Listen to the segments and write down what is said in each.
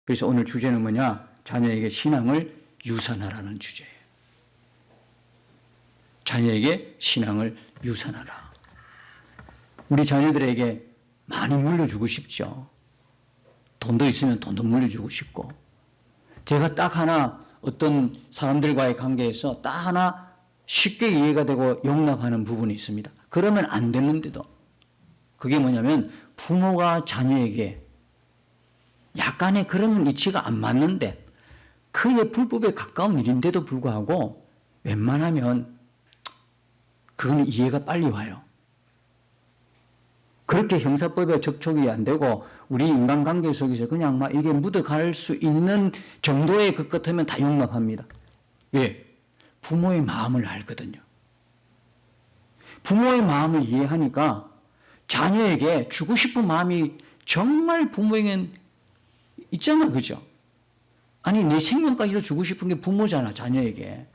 그래서 오늘 주제는 뭐냐? 자녀에게 신앙을 유산하라는 주제예요. 자녀에게 신앙을 유산하라. 우리 자녀들에게 많이 물려주고 싶죠. 돈도 있으면 돈도 물려주고 싶고, 제가 딱 하나 어떤 사람들과의 관계에서 딱 하나 쉽게 이해가 되고 용납하는 부분이 있습니다. 그러면 안 되는데도, 그게 뭐냐면 부모가 자녀에게 약간의 그런 이치가 안 맞는데 그의 불법에 가까운 일인데도 불구하고 웬만하면 그건 이해가 빨리 와요. 그렇게 형사법에 적촉이 안 되고 우리 인간관계 속에서 그냥 막 이게 묻어갈 수 있는 정도의 것 같으면 다 용납합니다. 왜? 부모의 마음을 알거든요. 부모의 마음을 이해하니까 자녀에게 주고 싶은 마음이 정말 부모에겐 있잖아, 그죠? 아니, 내 생명까지도 주고 싶은 게 부모잖아, 자녀에게.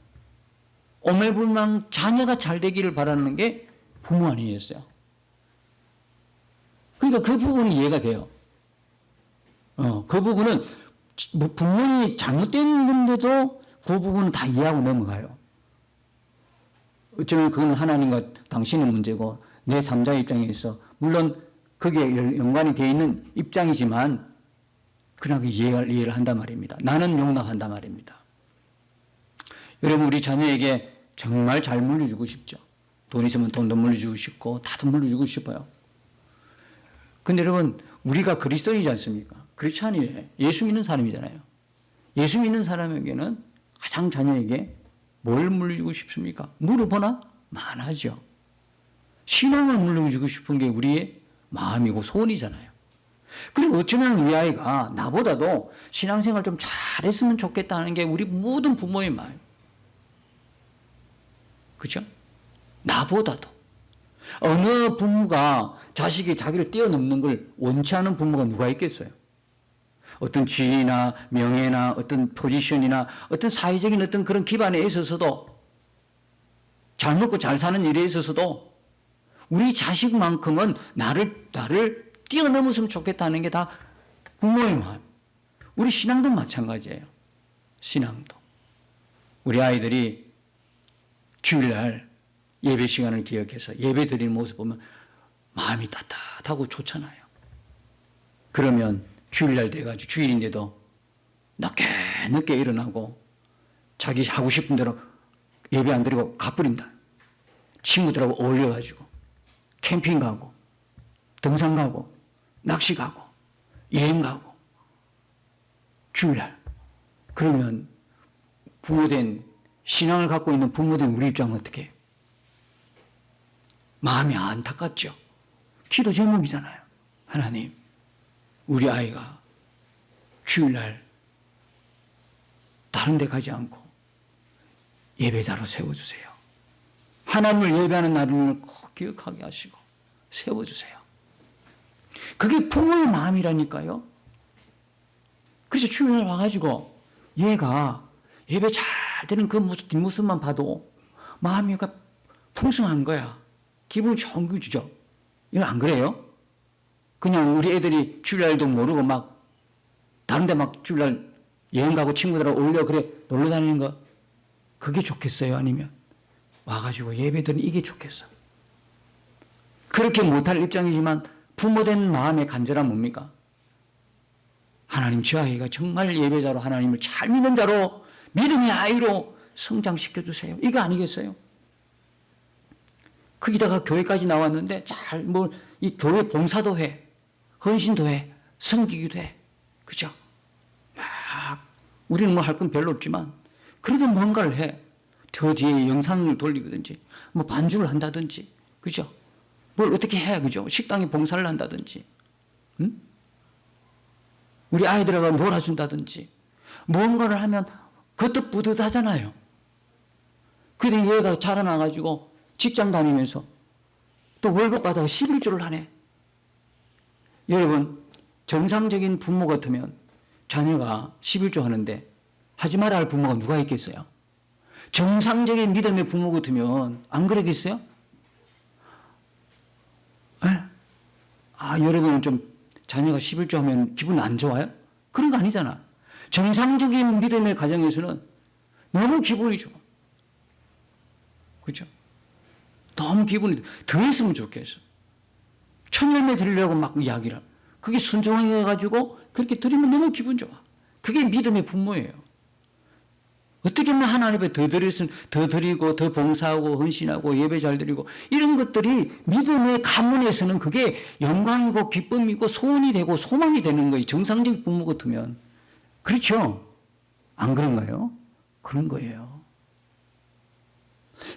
오매불망 자녀가 잘 되기를 바라는 게 부모 아니겠어요? 그러니까 그 부분이 이해가 돼요. 그 부분은 분명히 잘못된 건데도 그 부분은 다 이해하고 넘어가요. 어쩌면 그건 하나님과 당신의 문제고 내 3자 입장에서 물론 거기에 연관이 되어 있는 입장이지만 그냥 이해를 한단 말입니다. 나는 용납한단 말입니다. 여러분, 우리 자녀에게 정말 잘 물려주고 싶죠. 돈 있으면 돈도 물려주고 싶고 다도 물려주고 싶어요. 근데 여러분, 우리가 그리스도인이지 않습니까? 그렇지 않아요. 예수 믿는 사람이잖아요. 예수 믿는 사람에게는 가장 자녀에게 뭘 물려주고 싶습니까? 물어보나? 많아죠. 신앙을 물려주고 싶은 게 우리의 마음이고 소원이잖아요. 그리고 어쩌면 우리 아이가 나보다도 신앙생활 좀 잘했으면 좋겠다는 게 우리 모든 부모의 마음. 그죠? 나보다도. 어느 부모가 자식이 자기를 뛰어넘는 걸 원치 않은 부모가 누가 있겠어요? 어떤 지위나 명예나 어떤 포지션이나 어떤 사회적인 어떤 그런 기반에 있어서도 잘 먹고 잘 사는 일에 있어서도 우리 자식만큼은 나를 뛰어넘었으면 좋겠다는 게 다 부모의 마음. 우리 신앙도 마찬가지예요. 신앙도. 우리 아이들이 주일날 예배 시간을 기억해서 예배 드리는 모습 보면 마음이 따뜻하고 좋잖아요. 그러면 주일날 돼가지고 주일인데도 늦게 일어나고 자기 하고 싶은 대로 예배 안 드리고 가버린다. 친구들하고 어울려가지고 캠핑 가고 등산 가고 낚시 가고 여행 가고 주일날. 그러면 부모된 신앙을 갖고 있는 부모된 우리 입장은 어떻게 해요? 마음이 안타깝죠. 기도 제목이잖아요. 하나님, 우리 아이가 주일날 다른 데 가지 않고 예배자로 세워주세요. 하나님을 예배하는 날을 꼭 기억하게 하시고 세워주세요. 그게 부모의 마음이라니까요. 그래서 주일날 와가지고 얘가 예배 잘 되는 그 모습, 뒷모습만 봐도 마음이 풍성한 거야. 기분 좋은 거죠. 이거 안 그래요? 그냥 우리 애들이 주일날도 모르고 막 다른 데 막 주일날 여행 가고 친구들하고 어울려 그래 놀러 다니는 거 그게 좋겠어요? 아니면 와가지고 예배드리는 이게 좋겠어? 그렇게 못할 입장이지만 부모된 마음의 간절함 뭡니까? 하나님, 저 아이가 정말 예배자로 하나님을 잘 믿는 자로 믿음의 아이로 성장시켜주세요. 이거 아니겠어요? 거기다가 교회까지 나왔는데 이 교회 봉사도 해, 헌신도 해, 섬기기도 해. 그죠? 우리는 뭐 할 건 별로 없지만 그래도 뭔가를 해. 더 뒤에 영상을 돌리든지 뭐 반주를 한다든지. 그죠? 뭘 어떻게 해. 그죠? 식당에 봉사를 한다든지. 응? 우리 아이들하고 놀아준다든지. 뭔가를 하면 그것도 뿌듯하잖아요. 그런데 얘가 자라나가지고 직장 다니면서 또 월급 받아서 11조를 하네. 여러분, 정상적인 부모 같으면 자녀가 11조 하는데 하지 말아야 할 부모가 누가 있겠어요? 정상적인 믿음의 부모 같으면 안 그러겠어요? 여러분은 좀 자녀가 11조 하면 기분 안 좋아요? 그런 거 아니잖아. 정상적인 믿음의 과정에서는 너무 기분이 좋아. 그렇죠? 너무 기분이 더 했으면 좋겠어. 천열매 드리려고 막 이야기를. 그게 순종해가지고 그렇게 드리면 너무 기분 좋아. 그게 믿음의 분모예요. 어떻게 하면 하나님 앞에 더 드리고 더 봉사하고 헌신하고 예배 잘 드리고 이런 것들이 믿음의 가문에서는 그게 영광이고 기쁨이고 소원이 되고 소망이 되는 거예요. 정상적인 부모 같으면. 그렇죠? 안 그런가요? 그런 거예요.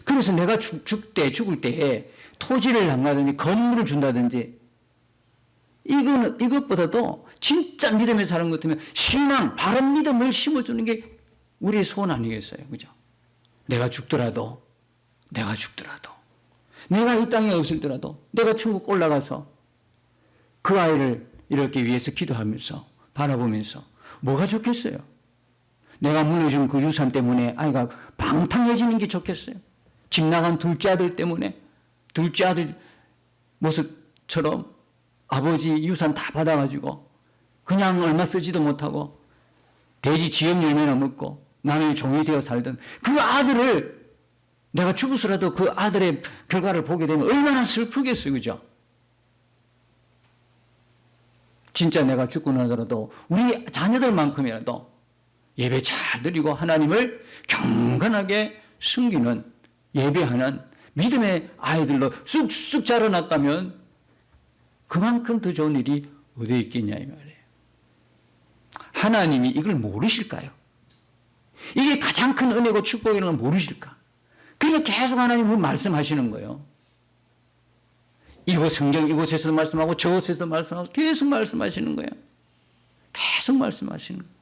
그래서 내가 죽을 때에 토지를 남가든지 건물을 준다든지 이것보다도 진짜 믿음에 사는 것 같으면 신앙, 바른 믿음을 심어주는 게 우리의 소원 아니겠어요? 그죠? 내가 죽더라도 내가 이 땅에 없을더라도 내가 천국 올라가서 그 아이를 이렇게 위해서 기도하면서 바라보면서 뭐가 좋겠어요? 내가 물려준 그 유산 때문에 아이가 방탕해지는 게 좋겠어요? 집 나간 둘째 아들 때문에 둘째 아들 모습처럼 아버지 유산 다 받아가지고 그냥 얼마 쓰지도 못하고 돼지 지역 열매나 먹고 남의 종이 되어 살던 그 아들을 내가 죽어서라도 그 아들의 결과를 보게 되면 얼마나 슬프겠어요. 그죠? 진짜 내가 죽고 나서라도 우리 자녀들만큼이라도 예배 잘 드리고 하나님을 경건하게 섬기는 예배하는 믿음의 아이들로 쑥쑥 자라났다면 그만큼 더 좋은 일이 어디에 있겠냐 이 말이에요. 하나님이 이걸 모르실까요? 이게 가장 큰 은혜고 축복이라는 걸 모르실까? 그러니까 계속 하나님은 말씀하시는 거예요. 이곳 성경 이곳에서도 말씀하고 저곳에서도 말씀하고 계속 말씀하시는 거예요. 계속 말씀하시는 거예요.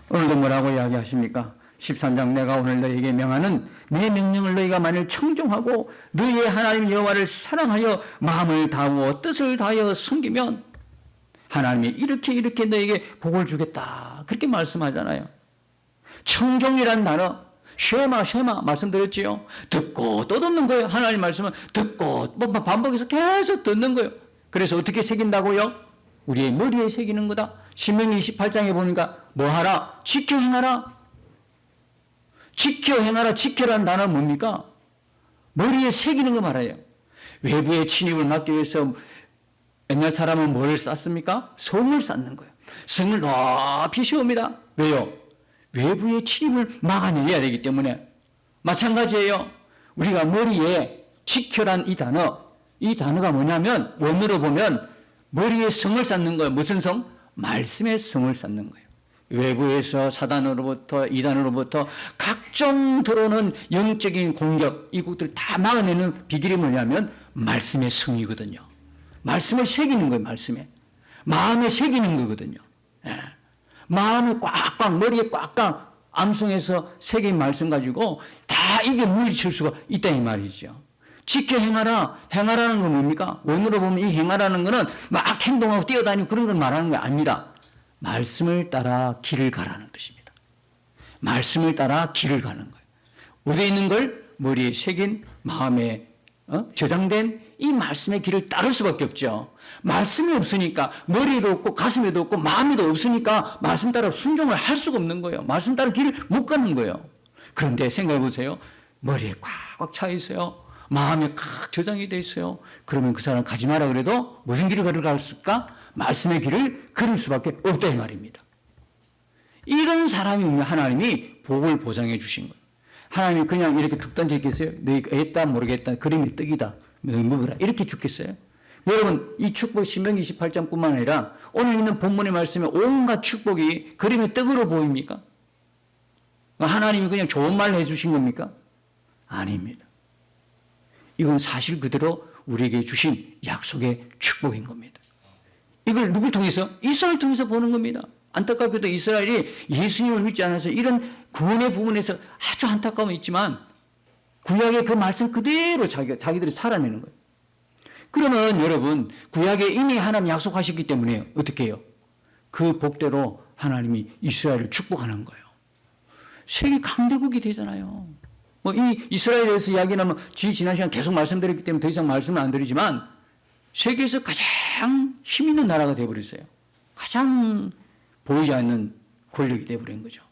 오늘도 뭐라고 이야기하십니까? 13장 내가 오늘 너희에게 명하는 내 명령을 너희가 만일 청종하고 너희의 하나님 여호와를 사랑하여 마음을 다하고 뜻을 다하여 섬기면 하나님이 이렇게 너희에게 복을 주겠다. 그렇게 말씀하잖아요. 청종이란 단어 쉐마 말씀드렸지요. 듣고 또 듣는 거예요. 하나님 말씀은 듣고 반복해서 계속 듣는 거예요. 그래서 어떻게 새긴다고요? 우리의 머리에 새기는 거다. 신명기 28장에 보니까 뭐하라? 지켜 행하라. 지켜 행하라. 지켜라는 단어는 뭡니까? 머리에 새기는 거 말이에요. 외부의 침입을 막기 위해서 옛날 사람은 뭘 쌓습니까? 성을 쌓는 거예요. 성을 높이 세웁니다. 왜요? 외부의 침입을 막아내야 되기 때문에. 마찬가지예요. 우리가 머리에 지켜란 이 단어가 뭐냐면 원어로 보면 머리에 성을 쌓는 거예요. 무슨 성? 말씀의 성을 쌓는 거예요. 외부에서 사단으로부터 이단으로부터 각종 들어오는 영적인 공격 이것들 다 막아내는 비결이 뭐냐면 말씀의 성이거든요. 말씀을 새기는 거예요. 마음에 새기는 거거든요. 예. 마음에 꽉꽉 머리에 꽉꽉 암송해서 새긴 말씀 가지고 다 이게 물리칠 수가 있다 이 말이죠. 지켜 행하라는 건 뭡니까? 원어로 보면 이 행하라는 거는 막 행동하고 뛰어다니고 그런 걸 말하는 게 아닙니다. 말씀을 따라 길을 가라는 뜻입니다. 말씀을 따라 길을 가는 거예요. 어디에 있는 걸? 머리에 새긴 마음에 저장된 이 말씀의 길을 따를 수밖에 없죠. 말씀이 없으니까 머리에도 없고 가슴에도 없고 마음에도 없으니까 말씀 따라 순종을 할 수가 없는 거예요. 말씀 따라 길을 못 가는 거예요. 그런데 생각해 보세요. 머리에 꽉꽉 차 있어요. 마음에 꽉 저장이 돼 있어요. 그러면 그 사람 가지 마라 그래도 무슨 길을 걸어갈 수 있을까? 말씀의 길을 걸을 수밖에 없다 이 말입니다. 이런 사람이 하나님이 복을 보장해 주신 거예요. 하나님이 그냥 이렇게 툭 던지겠어요? 너희 애다 모르겠다. 그림이 떡이다. 너희 먹으라. 이렇게 죽겠어요? 여러분 이 축복 신명기 28장뿐만 아니라 오늘 있는 본문의 말씀에 온갖 축복이 그림의 떡으로 보입니까? 하나님이 그냥 좋은 말을 해주신 겁니까? 아닙니다. 이건 사실 그대로 우리에게 주신 약속의 축복인 겁니다. 이걸 누굴 통해서? 이스라엘을 통해서 보는 겁니다. 안타깝게도 이스라엘이 예수님을 믿지 않아서 이런 구원의 부분에서 아주 안타까움이 있지만 구약의 그 말씀 그대로 자기들이 살아내는 거예요. 그러면 여러분 구약에 이미 하나님 약속하셨기 때문에 어떻게 해요? 그 복대로 하나님이 이스라엘을 축복하는 거예요. 세계 강대국이 되잖아요. 이 이스라엘에 대해서 이야기하면 지난 시간 계속 말씀드렸기 때문에 더 이상 말씀은 안 드리지만 세계에서 가장 힘 있는 나라가 되어버렸어요. 가장 보이지 않는 권력이 되어버린 거죠.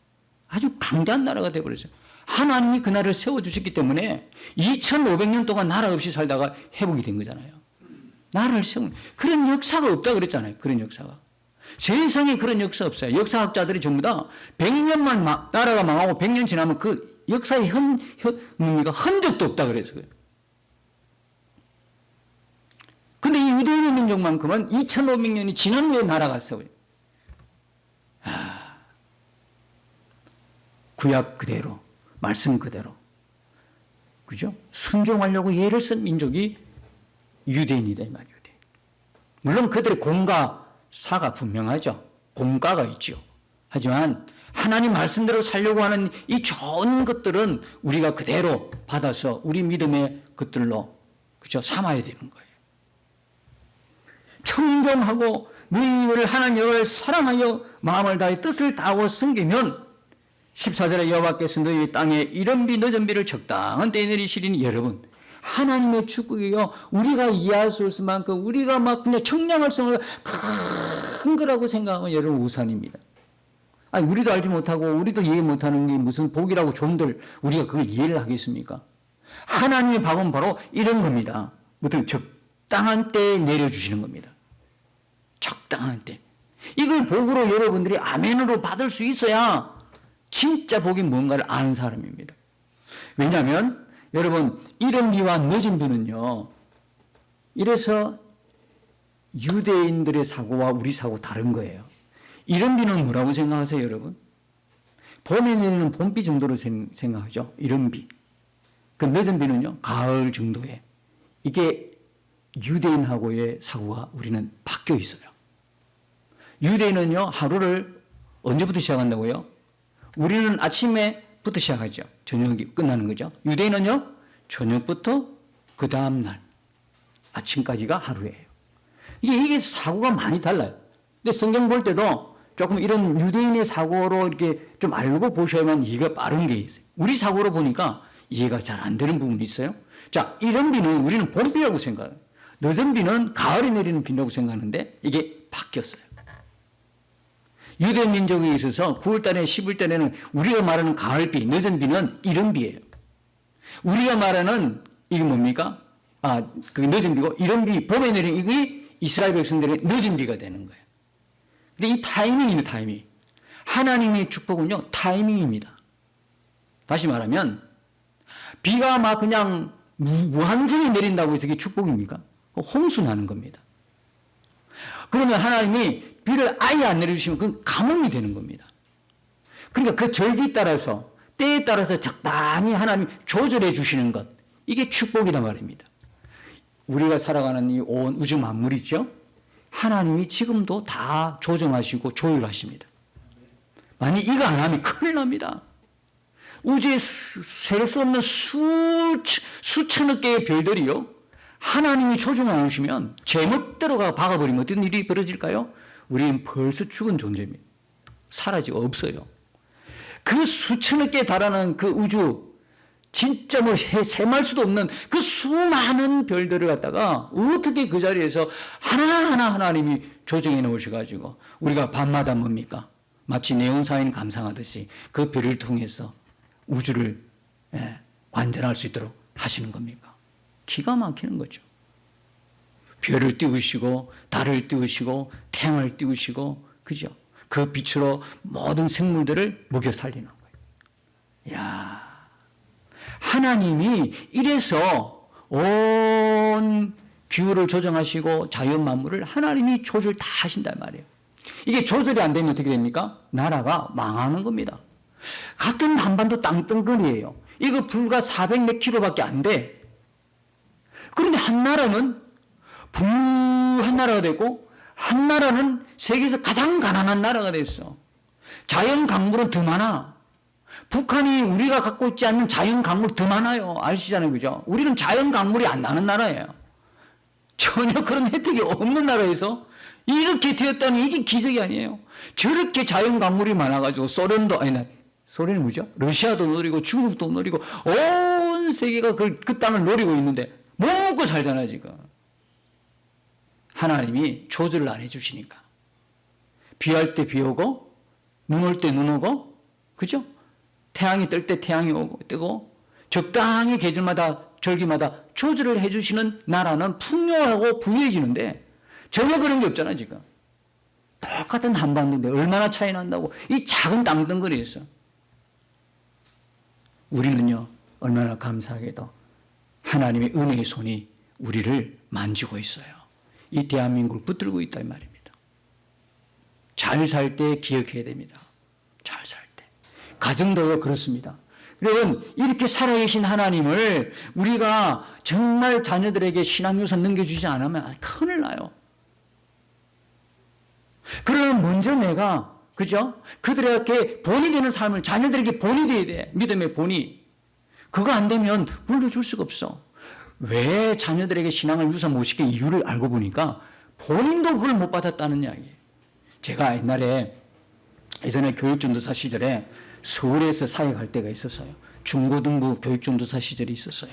아주 강대한 나라가 되어버렸어요. 하나님이 그 나라를 세워주셨기 때문에 2500년 동안 나라 없이 살다가 회복이 된 거잖아요. 나라를 세우는 그런 역사가 없다 그랬잖아요. 그런 역사가. 세상에 그런 역사 없어요. 역사학자들이 전부 다 100년만 나라가 망하고 100년 지나면 그 역사의 흔적도 없다 그랬어요. 근데 이 유대인 민족만큼은 2500년이 지난 후에 나라가 세워요. 구약 그대로, 말씀 그대로. 그죠? 순종하려고 예를 쓴 민족이 유대인이다, 이 말이에요. 물론 그들의 공과 사가 분명하죠. 공과가 있죠. 하지만 하나님 말씀대로 살려고 하는 이 좋은 것들은 우리가 그대로 받아서 우리 믿음의 것들로, 그죠? 삼아야 되는 거예요. 청정하고 너희를 하나님 여호와를 사랑하여 마음을 다해 뜻을 다하고 섬기면 14절에 여호와께서 너희 땅에 이른 비 늦은 비를 적당한 때에 내리시리니 여러분 하나님의 축복이요 우리가 이해할 수 없을 만큼 우리가 막 그냥 청량할성을 큰 거라고 생각하면 여러분 우산입니다. 아니 우리도 알지 못하고 우리도 이해 못하는 게 무슨 복이라고 좀들 우리가 그걸 이해를 하겠습니까? 하나님의 밥은 바로 이런 겁니다. 무슨 적당한 때에 내려주시는 겁니다. 적당한 때. 이걸 복으로 여러분들이 아멘으로 받을 수 있어야 진짜 복이 뭔가를 아는 사람입니다. 왜냐하면 여러분 이른 비와 늦은 비는요. 이래서 유대인들의 사고와 우리 사고 다른 거예요. 이른 비는 뭐라고 생각하세요 여러분? 봄에 내리는 봄비 정도로 생각하죠. 이른 비. 그 늦은 비는요. 가을 정도에. 이게 유대인하고의 사고가 우리는 바뀌어 있어요. 유대인은요. 하루를 언제부터 시작한다고요? 우리는 아침에부터 시작하죠. 저녁이 끝나는 거죠. 유대인은요. 저녁부터 그 다음날 아침까지가 하루예요. 이게 사고가 많이 달라요. 근데 성경 볼 때도 조금 이런 유대인의 사고로 이렇게 좀 알고 보셔야만 이해가 빠른 게 있어요. 우리 사고로 보니까 이해가 잘 안 되는 부분이 있어요. 자, 이런 비는 우리는 봄비라고 생각해요. 늦은 비는 가을에 내리는 비라고 생각하는데 이게 바뀌었어요. 유대 민족에 있어서 9월달에 10월달에는 우리가 말하는 가을비, 늦은 비는 이른 비예요. 우리가 말하는 이게 뭡니까? 그 늦은 비고 이른 비, 봄에 내리는 이게 이스라엘 백성들의 늦은 비가 되는 거예요. 근데 이 타이밍이네, 타이밍. 하나님의 축복은요, 타이밍입니다. 다시 말하면 비가 막 그냥 무한정에 내린다고 해서 이게 축복입니까? 홍수 나는 겁니다. 그러면 하나님이 비를 아예 안 내려주시면 그건 가뭄이 되는 겁니다. 그러니까 그 절기에 따라서 때에 따라서 적당히 하나님 조절해 주시는 것 이게 축복이란 말입니다. 우리가 살아가는 이 온 우주 만물이죠. 하나님이 지금도 다 조정하시고 조율하십니다. 만약 이거 안 하면 큰일 납니다. 우주에 셀 수 없는 수천억 개의 별들이요. 하나님이 조정을 안 해주시면 제멋대로가 박아버리면 어떤 일이 벌어질까요? 우리는 벌써 죽은 존재입니다. 사라지고 없어요. 그 수천억 개에 달하는 그 우주 진짜 뭐 세말 수도 없는 그 수많은 별들을 갖다가 어떻게 그 자리에서 하나하나 하나님이 조정해 놓으셔가지고 우리가 밤마다 뭡니까? 마치 네온사인 감상하듯이 그 별을 통해서 우주를 관전할 수 있도록 하시는 겁니까? 기가 막히는 거죠. 별을 띄우시고 달을 띄우시고 태양을 띄우시고 그죠? 그 빛으로 모든 생물들을 먹여 살리는 거예요. 야, 하나님이 이래서 온 기후를 조정하시고 자연 만물을 하나님이 조절 다 하신단 말이에요. 이게 조절이 안 되면 어떻게 됩니까? 나라가 망하는 겁니다. 같은 한반도 땅덩어리예요. 이거 불과 400몇 킬로밖에 안 돼. 그런데 한 나라는 부유한 나라가 되고 한 나라는 세계에서 가장 가난한 나라가 됐어. 자연 강물은 더 많아. 북한이 우리가 갖고 있지 않는 자연 강물 더 많아요. 아시잖아요. 그죠? 우리는 자연 강물이 안 나는 나라예요. 전혀 그런 혜택이 없는 나라에서 이렇게 되었다니 이게 기적이 아니에요. 저렇게 자연 강물이 많아가지고 소련이 뭐죠? 러시아도 노리고 중국도 노리고 온 세계가 그 땅을 노리고 있는데 못 먹고 살잖아요 지금. 하나님이 조절을 안 해주시니까. 비할 때 비 오고 눈 올 때 눈 오고, 그죠? 태양이 뜰 때 태양이 뜨고, 적당히 계절마다 절기마다 조절을 해주시는 나라는 풍요하고 부유해지는데 전혀 그런 게 없잖아 지금. 똑같은 한반도인데 얼마나 차이 난다고 이 작은 땅덩어리에서. 우리는요 얼마나 감사하게도 하나님의 은혜의 손이 우리를 만지고 있어요. 이 대한민국을 붙들고 있다 이 말입니다. 잘 살 때 기억해야 됩니다. 잘 살 때. 가정도요 그렇습니다. 여러분 이렇게 살아계신 하나님을 우리가 정말 자녀들에게 신앙유산 넘겨주지 않으면 큰일 나요. 그러면 먼저 내가 그죠? 그들에게 본이 되는 삶을 자녀들에게 본이 돼야 돼. 믿음의 본이. 그거 안 되면 물려줄 수가 없어. 왜 자녀들에게 신앙을 유산 못 시킨 이유를 알고 보니까 본인도 그걸 못 받았다는 이야기예요. 제가 예전에 교육전도사 시절에 서울에서 사역할 때가 있었어요. 중고등부 교육전도사 시절이 있었어요.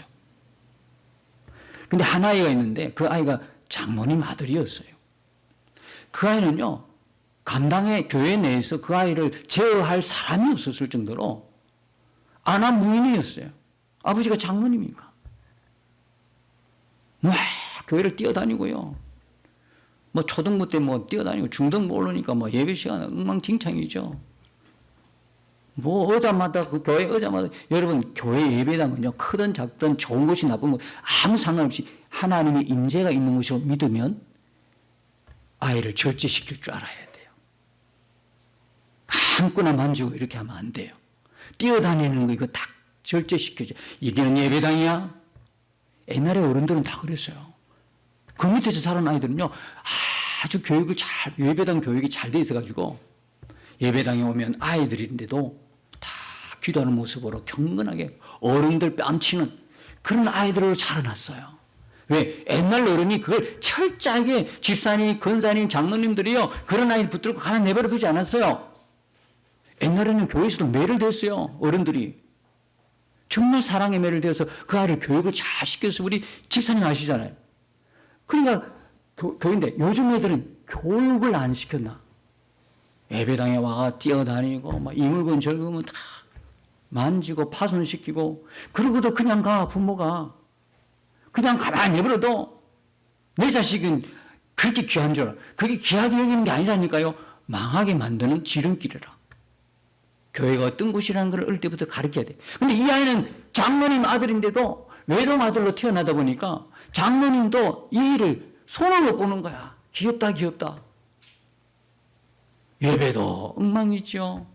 근데 한 아이가 있는데 그 아이가 장모님 아들이었어요. 그 아이는요, 교회 내에서 그 아이를 제어할 사람이 없었을 정도로 아나무인이었어요. 아버지가 장모님이니까. 막 교회를 뛰어다니고요. 뭐 초등부 때 뭐 뛰어다니고 중등부 올라오니까 뭐 예배 시간 엉망진창이죠. 뭐 의자마다 그 교회 의자마다 여러분 교회 예배당은요 크든 작든 좋은 것이 나쁜 것 아무 상관없이 하나님의 임재가 있는 것으로 믿으면 아이를 절제시킬 줄 알아야 돼요. 아무거나 만지고 이렇게 하면 안 돼요. 뛰어다니는 거 이거 다 절제시켜줘. 이게는 예배당이야? 옛날에 어른들은 다 그랬어요. 그 밑에서 자란 아이들은요 아주 예배당 교육이 잘 돼 있어가지고 예배당에 오면 아이들인데도 다 기도하는 모습으로 경건하게 어른들 뺨치는 그런 아이들로 자라났어요. 왜? 옛날 어른이 그걸 철저하게 집사님, 권사님, 장로님들이요 그런 아이 붙들고 가만 내버려 두지 않았어요. 옛날에는 교회에서도 매를 댔어요. 어른들이. 정말 사랑의 매를 대어서 그 아이를 교육을 잘 시켜서 우리 집사님 아시잖아요. 그러니까 교회인데 요즘 애들은 교육을 안 시켰나. 예배당에 와가 뛰어다니고 막 이물건 절금은 다 만지고 파손시키고 그러고도 그냥 가. 부모가 그냥 가만히 내버려둬. 내 자식은 그렇게 귀한 줄 알아. 그게 귀하게 여기는 게 아니라니까요. 망하게 만드는 지름길이라. 교회가 어떤 곳이라는 걸 어릴 때부터 가르쳐야 돼. 근데 이 아이는 장로님 아들인데도 외동 아들로 태어나다 보니까 장로님도 이 일을 손을 못 보는 거야. 귀엽다 귀엽다. 예배도 엉망이죠.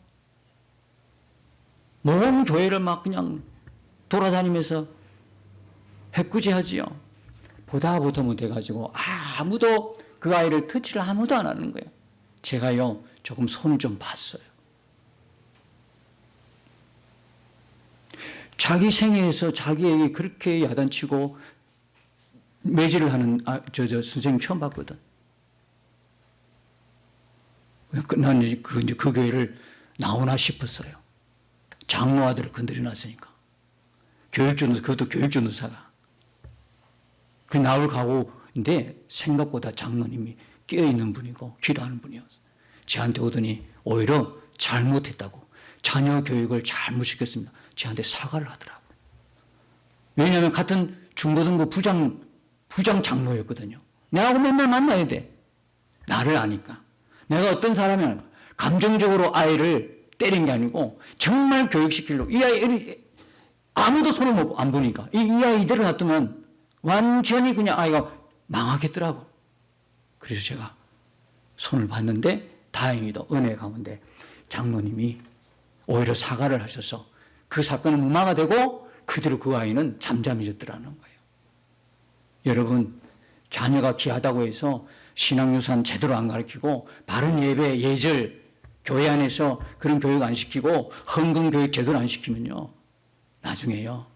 모든 교회를 막 그냥 돌아다니면서 해꾸지하지요. 보다 못하면 돼가지고 아무도 그 아이를 터치를 아무도 안 하는 거예요. 제가요 조금 손을 좀 봤어요. 자기 생애에서 자기에게 그렇게 야단치고 매질을 하는 선생님 처음 봤거든. 나는 그 교회를 나오나 싶었어요. 장로 아들을 건드려 놨으니까. 그것도 교육전도사가. 그 나올 각오인데 생각보다 장로님이 깨어있는 분이고 기도하는 분이었어요. 저한테 오더니 오히려 잘못했다고. 자녀 교육을 잘못 시켰습니다. 저한테 사과를 하더라고요. 왜냐하면 같은 중고등부 부장 장로였거든요. 내하고 맨날 만나야 돼. 나를 아니까. 내가 어떤 사람이냐. 감정적으로 아이를 때린 게 아니고 정말 교육시키려고. 이 아이 아무도 손을 안 보니까 이 아이 이대로 놔두면 완전히 그냥 아이가 망하겠더라고. 그래서 제가 손을 봤는데 다행히도 은혜 가운데 장로님이 오히려 사과를 하셔서 그 사건은 무마가 되고 그대로 그 아이는 잠잠해졌더라는 거예요. 여러분 자녀가 귀하다고 해서 신앙유산 제대로 안 가르치고 바른 예배, 예절, 교회 안에서 그런 교육 안 시키고 헌금 교육 제대로 안 시키면요 나중에요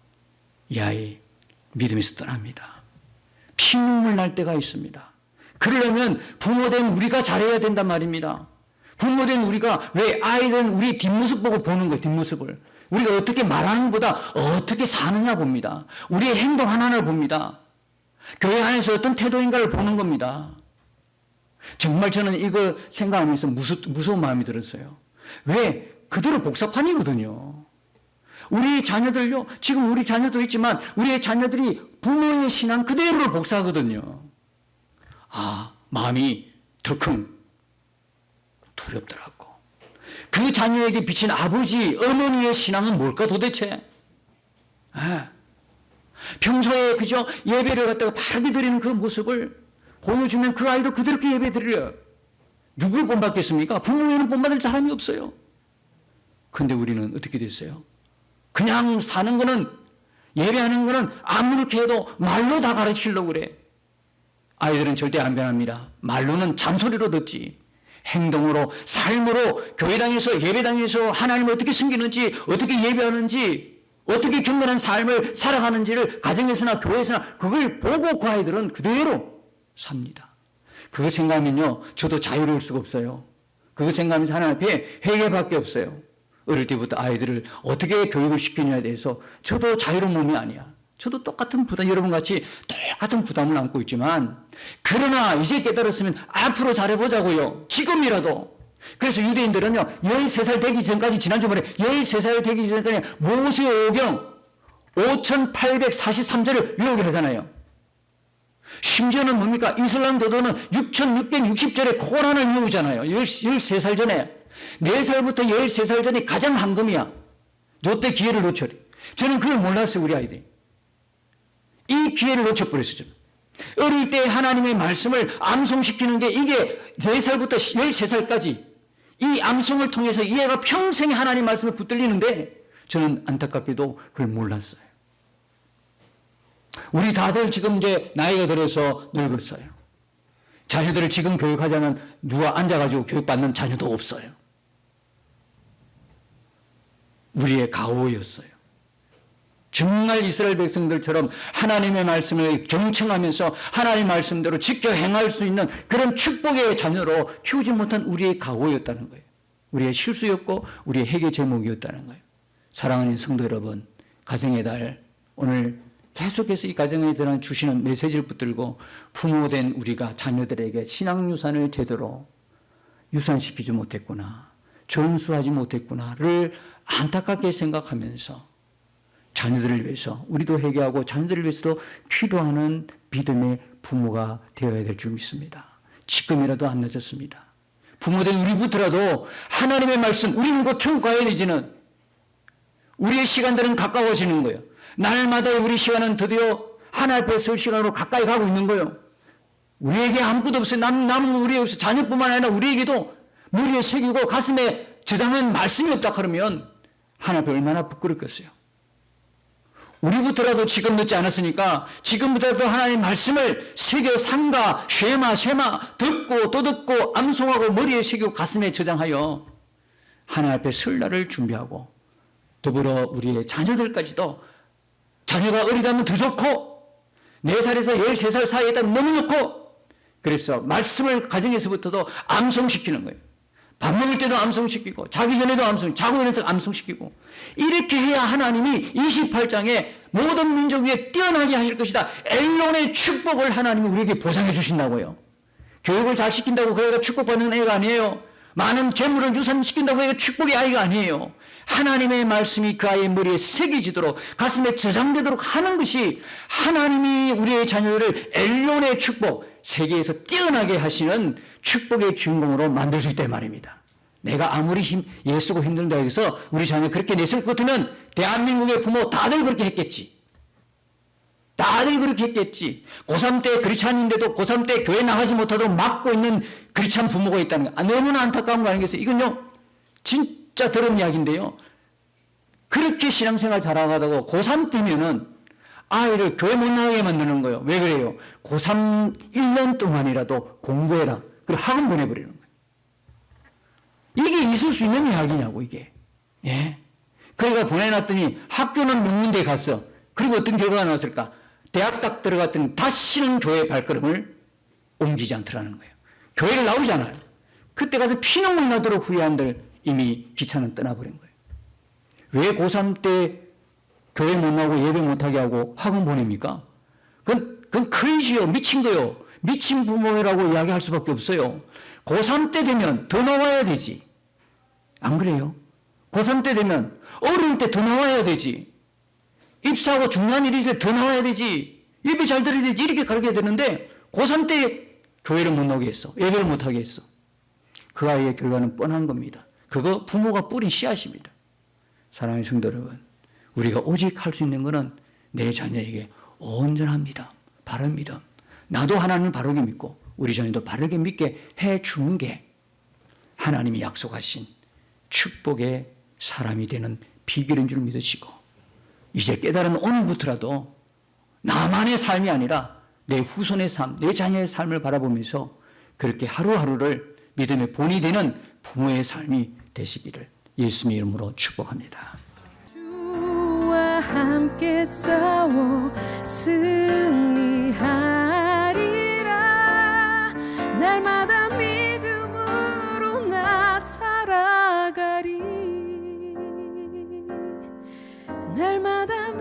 이 아이 믿음에서 떠납니다. 피눈물 날 때가 있습니다. 그러려면 부모된 우리가 잘해야 된단 말입니다. 부모된 우리가 왜 아이는 우리 뒷모습 보고 보는 거예요. 뒷모습을. 우리가 어떻게 말하는 것보다 어떻게 사느냐 봅니다. 우리의 행동 하나를 봅니다. 교회 안에서 어떤 태도인가를 보는 겁니다. 정말 저는 이거 생각하면서 무서운 마음이 들었어요. 왜? 그대로 복사판이거든요. 우리 자녀들요, 지금 우리 자녀도 있지만 우리의 자녀들이 부모의 신앙 그대로를 복사하거든요. 아, 마음이 덜컹 두렵더라고. 그 자녀에게 비친 아버지, 어머니의 신앙은 뭘까 도대체? 아, 평소에 그저 예배를 갖다가 바르게 드리는 그 모습을 보여주면 그 아이도 그대로 예배 드려요. 누굴 본받겠습니까? 부모에는 본받을 사람이 없어요. 근데 우리는 어떻게 됐어요? 그냥 사는 거는, 예배하는 거는 아무렇게 해도 말로 다 가르치려고 그래. 아이들은 절대 안 변합니다. 말로는 잔소리로 듣지. 행동으로, 삶으로, 교회당에서, 예배당에서 하나님을 어떻게 섬기는지, 어떻게 예배하는지, 어떻게 경건한 삶을 살아가는지를 가정에서나 교회에서나 그걸 보고 그 아이들은 그대로 삽니다. 그거 생각하면요, 저도 자유로울 수가 없어요. 그거 생각하면서 하나님 앞에 회개밖에 없어요. 어릴 때부터 아이들을 어떻게 교육을 시키느냐에 대해서 저도 자유로운 몸이 아니야. 저도 똑같은 부담, 여러분같이 똑같은 부담을 안고 있지만, 그러나 이제 깨달았으면 앞으로 잘해보자고요. 지금이라도. 그래서 유대인들은요, 13살 되기 전까지, 지난주 말에 13살 되기 전까지 모세오경 5843절을 외우게 하잖아요. 심지어는 뭡니까? 이슬람 교도는 6660절의 코란을 외우잖아요. 13살 전에. 4살부터 13살 전이 가장 황금이야. 요때 기회를 놓쳐리. 저는 그걸 몰랐어요, 우리 아이들이. 이 기회를 놓쳐버렸어요. 어릴 때 하나님의 말씀을 암송시키는 게 이게 4살부터 13살까지 이 암송을 통해서 이 애가 평생 하나님 말씀을 붙들리는데 저는 안타깝게도 그걸 몰랐어요. 우리 다들 지금 이제 나이가 들어서 늙었어요. 자녀들을 지금 교육하자면 누가 앉아가지고 교육받는 자녀도 없어요. 우리의 가오였어요. 정말 이스라엘 백성들처럼 하나님의 말씀을 경청하면서 하나님의 말씀대로 지켜 행할 수 있는 그런 축복의 자녀로 키우지 못한 우리의 가오였다는 거예요. 우리의 실수였고 우리의 회개 제목이었다는 거예요. 사랑하는 성도 여러분, 가정의 달, 오늘 계속해서 이 가정에 대한 주시는 메시지를 붙들고 부모된 우리가 자녀들에게 신앙유산을 제대로 유산시키지 못했구나, 전수하지 못했구나를 안타깝게 생각하면서 자녀들을 위해서 우리도 회개하고 자녀들을 위해서도 기도하는 믿음의 부모가 되어야 될 줄 믿습니다. 지금이라도 안 늦었습니다. 부모된 우리부터라도 하나님의 말씀, 우리는 곧 천국 가야 되지는 우리의 시간들은 가까워지는 거예요. 날마다의 우리 시간은 드디어 하나님 앞에 설 시간으로 가까이 가고 있는 거예요. 우리에게 아무것도 없어요. 남은 거 우리에게 없어요. 자녀뿐만 아니라 우리에게도 머리에 새기고 가슴에 저장한 말씀이 없다 그러면 하나님 앞에 얼마나 부끄럽겠어요. 우리부터라도 지금 늦지 않았으니까 지금부터라도 하나님 말씀을 새겨 삼가 쉐마 듣고 또 듣고 암송하고 머리에 새기고 가슴에 저장하여 하나님 앞에 설 날을 준비하고 더불어 우리의 자녀들까지도 자녀가 어리다면 더 좋고 4살에서 13살 사이에 있다면 너무 좋고 그래서 말씀을 가정에서부터도 암송시키는 거예요. 밥 먹을 때도 암송시키고 자기 전에도 자고 일어나서 암송시키고 이렇게 해야 하나님이 28장에 모든 민족 위에 뛰어나게 하실 것이다. 엘론의 축복을 하나님이 우리에게 보장해 주신다고요. 교육을 잘 시킨다고 그 애가 축복받는 애가 아니에요. 많은 재물을 유산시킨다고 애가 축복의 아이가 아니에요. 하나님의 말씀이 그 아이의 머리에 새겨지도록 가슴에 저장되도록 하는 것이 하나님이 우리의 자녀들을 엘론의 축복, 세계에서 뛰어나게 하시는 축복의 주인공으로 만들 수 있다 말입니다. 내가 아무리 애쓰고 힘든다 해서 우리 자녀 그렇게 냈을 것 같으면 대한민국의 부모 다들 그렇게 했겠지. 다들 그렇게 했겠지. 고3 때 크리스찬인데도 고3 때 교회 나가지 못하도록 막고 있는 크리스찬 부모가 있다는 거. 너무나 안타까운 거 아니겠어요? 이건요, 진짜 더러운 이야기인데요. 그렇게 신앙생활 잘하다가 고3 때면은 아이를 교회 못 나가게 만드는 거예요. 왜 그래요? 고3 1년 동안이라도 공부해라. 그리고 학원 보내버리는 거예요. 이게 있을 수 있는 이야기냐고, 이게. 예. 그러니까 보내놨더니 학교는 먹는 데 갔어. 그리고 어떤 결과가 나왔을까? 대학 딱 들어갔더니 다시는 교회 발걸음을 옮기지 않더라는 거예요. 교회를 나오잖아요. 그때 가서 피눈물 나도록 후회한들 이미 기차는 떠나버린 거예요. 왜 고3 때 교회 못 나오고 예배 못하게 하고 학원 보냅니까? 그건 크레이지요. 미친 거요. 미친 부모라고 이야기할 수밖에 없어요. 고3 때 되면 더 나와야 되지. 안 그래요? 고3 때 되면 어릴 때 더 나와야 되지. 입사하고 중요한 일이 있어야 더 나와야 되지. 예배 잘 드려야 되지. 이렇게 가르쳐야 되는데 고3 때 교회를 못 나오게 했어. 예배를 못 하게 했어. 그 아이의 결과는 뻔한 겁니다. 그거 부모가 뿌린 씨앗입니다. 사랑하는 성도 여러분, 우리가 오직 할 수 있는 것은 내 자녀에게 온전합니다. 바릅니다. 나도 하나님을 바르게 믿고 우리 자녀도 바르게 믿게 해주는 게 하나님이 약속하신 축복의 사람이 되는 비결인 줄 믿으시고, 이제 깨달은 오늘부터라도 나만의 삶이 아니라 내 후손의 삶, 내 자녀의 삶을 바라보면서 그렇게 하루하루를 믿음의 본이 되는 부모의 삶이 되시기를 예수님의 이름으로 축복합니다. 주와 함께 싸워 승리하리라. 날마다 믿음으로 나 살아가리. 날마다